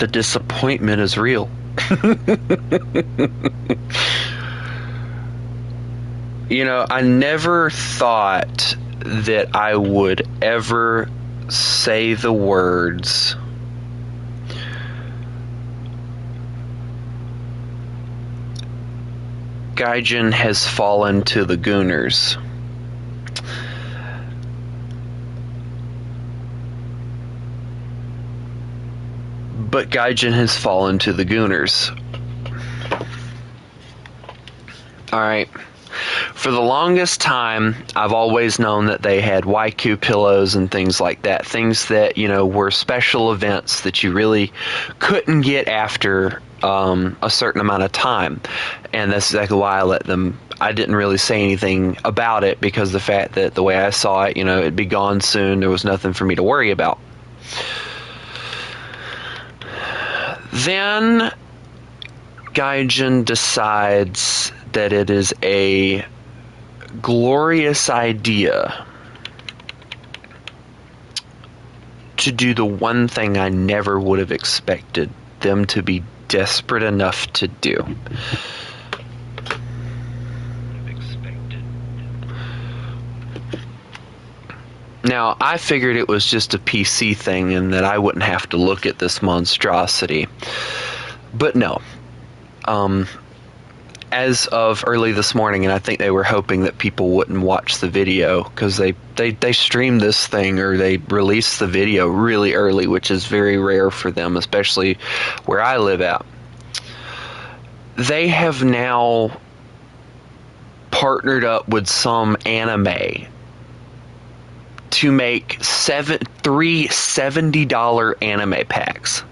The disappointment is real. You know, I never thought that I would ever say the words Gaijin has fallen to the Gooners. But Gaijin has fallen to the Gooners. Alright. For the longest time, I've always known that they had YQ pillows and things like that. Things that, you know, were special events that you really couldn't get after a certain amount of time. And that's exactly why I didn't really say anything about it, because the fact that the way I saw it, you know, it'd be gone soon. There was nothing for me to worry about. Then Gaijin decides that it is a glorious idea to do the one thing I never would have expected them to be desperate enough to do. Now, I figured it was just a PC thing and that I wouldn't have to look at this monstrosity. But no. As of early this morning, and I think they were hoping that people wouldn't watch the video, because they streamed this thing, or they released the video really early, which is very rare for them, especially where I live at. They have now partnered up with some anime to make three $70 anime packs.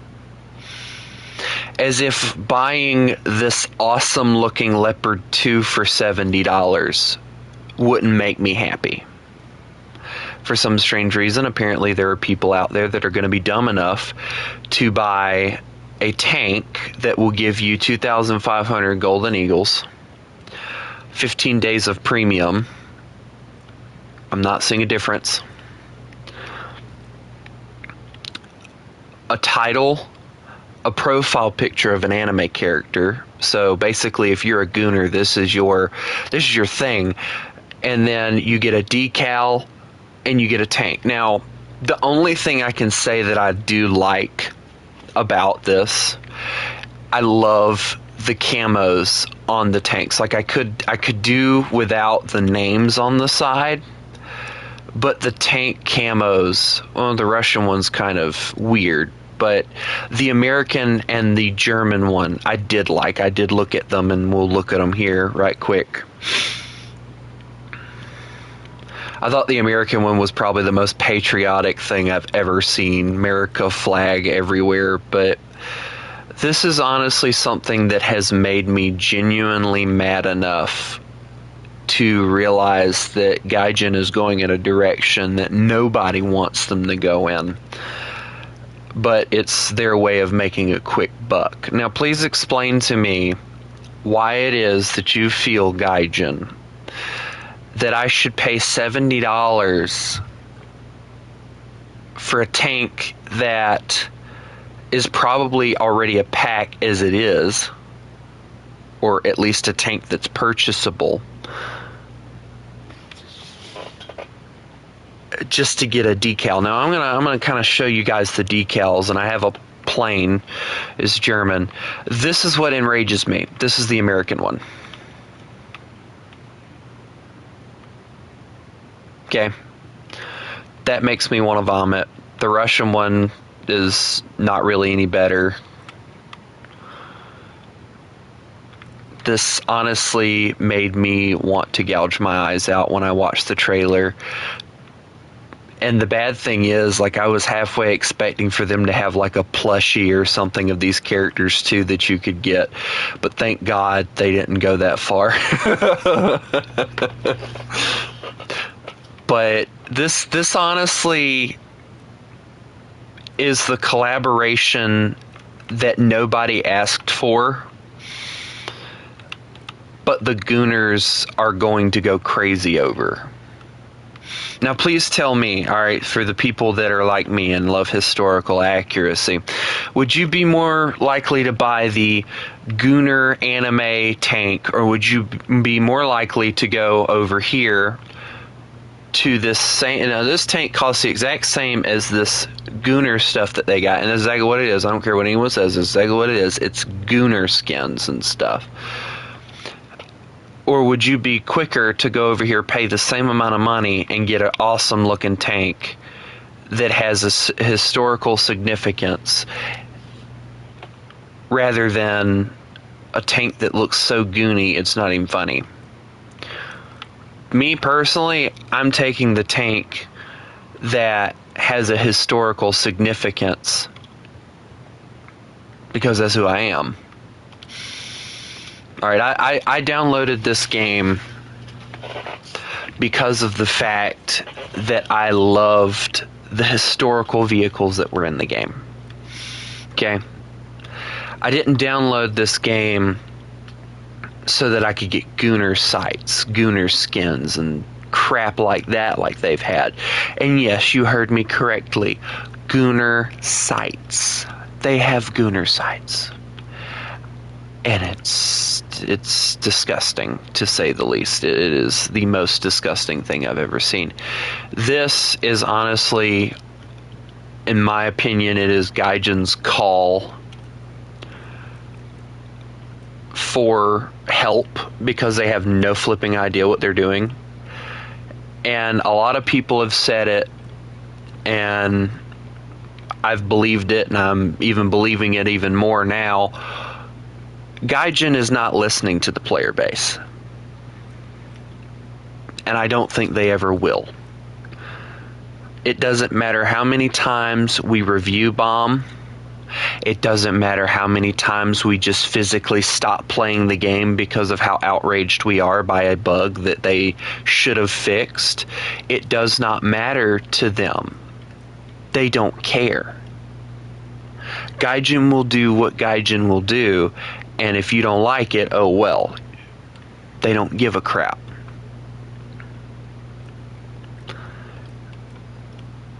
As if buying this awesome looking Leopard 2 for $70 wouldn't make me happy. For some strange reason, apparently there are people out there that are going to be dumb enough to buy a tank that will give you 2,500 Golden Eagles, 15 days of premium. I'm not seeing a difference. A title, a profile picture of an anime character. So basically, if you're a Gooner, this is your thing. And then you get a decal and you get a tank. Now, the only thing I can say that I do like about this, I love the camos on the tanks. Like I could do without the names on the side, but the tank camos, well, the Russian one's kind of weird, but the American and the German one I did like. I did look at them, and we'll look at them here right quick. I thought the American one was probably the most patriotic thing I've ever seen. America flag everywhere, but this is honestly something that has made me genuinely mad enough to realize that Gaijin is going in a direction that nobody wants them to go in. But it's their way of making a quick buck. Now, please explain to me why it is that you feel, Gaijin, that I should pay $70 for a tank that is probably already a pack as it is, or at least a tank that's purchasable, just to get a decal. Now I'm gonna kind of show you guys the decals, and I have a plane is German. This is what enrages me. This is the American one. Okay, that makes me want to vomit. The Russian one is not really any better. This honestly made me want to gouge my eyes out when I watched the trailer. And the bad thing is, like, I was halfway expecting for them to have like a plushie or something of these characters too that you could get, but thank God they didn't go that far. But this honestly is the collaboration that nobody asked for, but the Gooners are going to go crazy over. Now, please tell me, all right, for the people that are like me and love historical accuracy, would you be more likely to buy the Gunner anime tank, or would you be more likely to go over here to this same? Now, this tank costs the exact same as this Gunner stuff that they got, and that's exactly what it is. I don't care what anyone says, it's exactly what it is. It's Gunner skins and stuff. Or would you be quicker to go over here, pay the same amount of money, and get an awesome looking tank that has a historical significance, rather than a tank that looks so goony it's not even funny? Me personally, I'm taking the tank that has a historical significance, because that's who I am. Alright, I downloaded this game because of the fact that I loved the historical vehicles that were in the game. Okay? I didn't download this game so that I could get Gunner sights, Gunner skins, and crap like that like they've had. And yes, you heard me correctly. Gunner sights. They have Gunner sights. And it's disgusting, to say the least. It is the most disgusting thing I've ever seen. This is honestly, in my opinion, it is Gaijin's call for help, because they have no flipping idea what they're doing. And a lot of people have said it, and I've believed it, and I'm even believing it even more now. Gaijin is not listening to the player base. And I don't think they ever will. It doesn't matter how many times we review bomb. It doesn't matter how many times we just physically stop playing the game because of how outraged we are by a bug that they should have fixed. It does not matter to them. They don't care. Gaijin will do what Gaijin will do, and if you don't like it, oh well. They don't give a crap.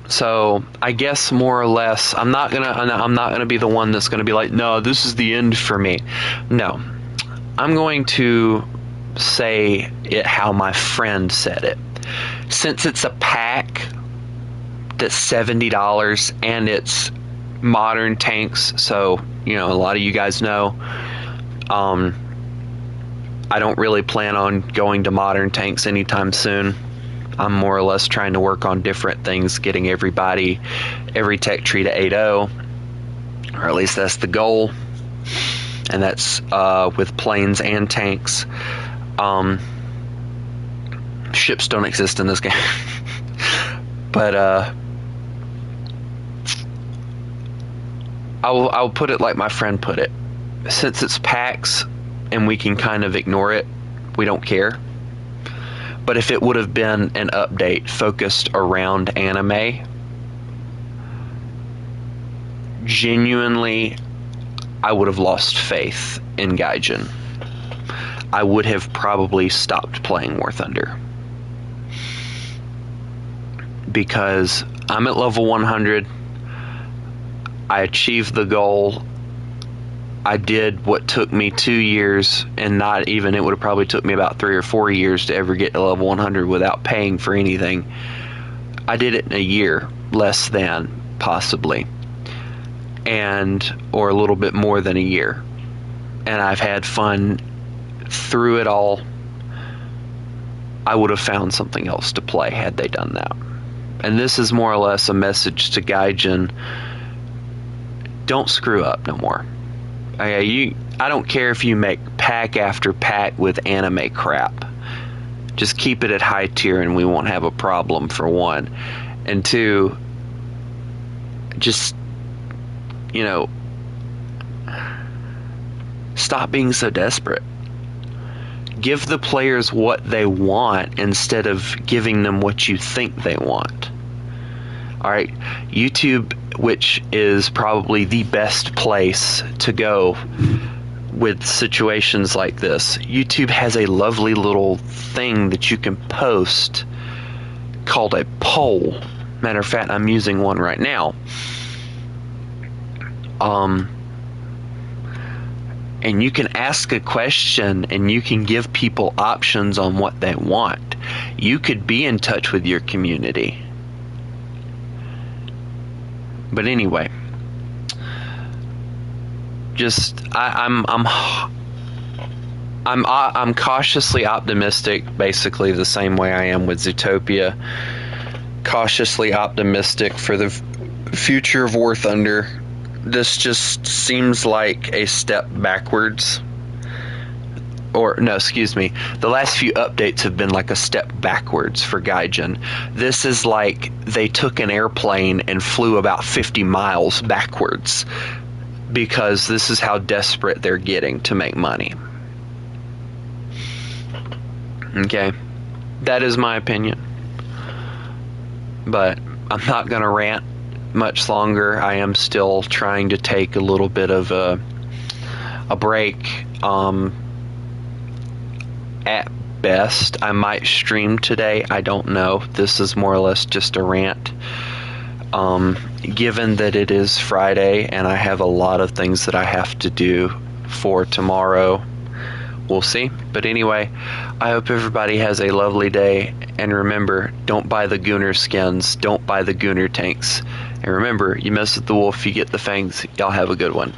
So I guess more or less, I'm not gonna be the one that's gonna be like, no, this is the end for me. No, I'm going to say it how my friend said it. Since it's a pack that's $70 and it's modern tanks, so you know, a lot of you guys know, I don't really plan on going to modern tanks anytime soon. I'm more or less trying to work on different things, getting every tech tree to 8.0, or at least that's the goal, and that's with planes and tanks. Ships don't exist in this game. But I'll put it like my friend put it. Since it's packs and we can kind of ignore it, we don't care. But if it would have been an update focused around anime, genuinely, I would have lost faith in Gaijin. I would have probably stopped playing War Thunder. Because I'm at level 100. I achieved the goal. I did what took me 2 years, and not even, it would have probably took me about 3 or 4 years to ever get to level 100 without paying for anything. I did it in a year, less than, possibly. Or a little bit more than a year. And I've had fun through it all. I would have found something else to play had they done that. And this is more or less a message to Gaijin. Don't screw up no more. I don't care if you make pack after pack with anime crap. Just keep it at high tier and we won't have a problem, for one. And two, just, you know, stop being so desperate. Give the players what they want instead of giving them what you think they want. Alright, YouTube, which is probably the best place to go with situations like this. YouTube has a lovely little thing that you can post called a poll. Matter of fact, I'm using one right now. And you can ask a question and you can give people options on what they want. You could be in touch with your community. But anyway, just I'm cautiously optimistic, basically the same way I am with Zootopia. Cautiously optimistic for the future of War Thunder. This just seems like a step backwards. Or, no, excuse me. The last few updates have been like a step backwards for Gaijin. This is like they took an airplane and flew about 50 miles backwards. Because this is how desperate they're getting to make money. Okay? That is my opinion. But I'm not going to rant much longer. I am still trying to take a little bit of a break. At best, I might stream today. I don't know. This is more or less just a rant. Given that it is Friday and I have a lot of things that I have to do for tomorrow, we'll see. But anyway, I hope everybody has a lovely day. And remember, don't buy the Gooner skins. Don't buy the Gooner tanks. And remember, you mess with the wolf, you get the fangs. Y'all have a good one.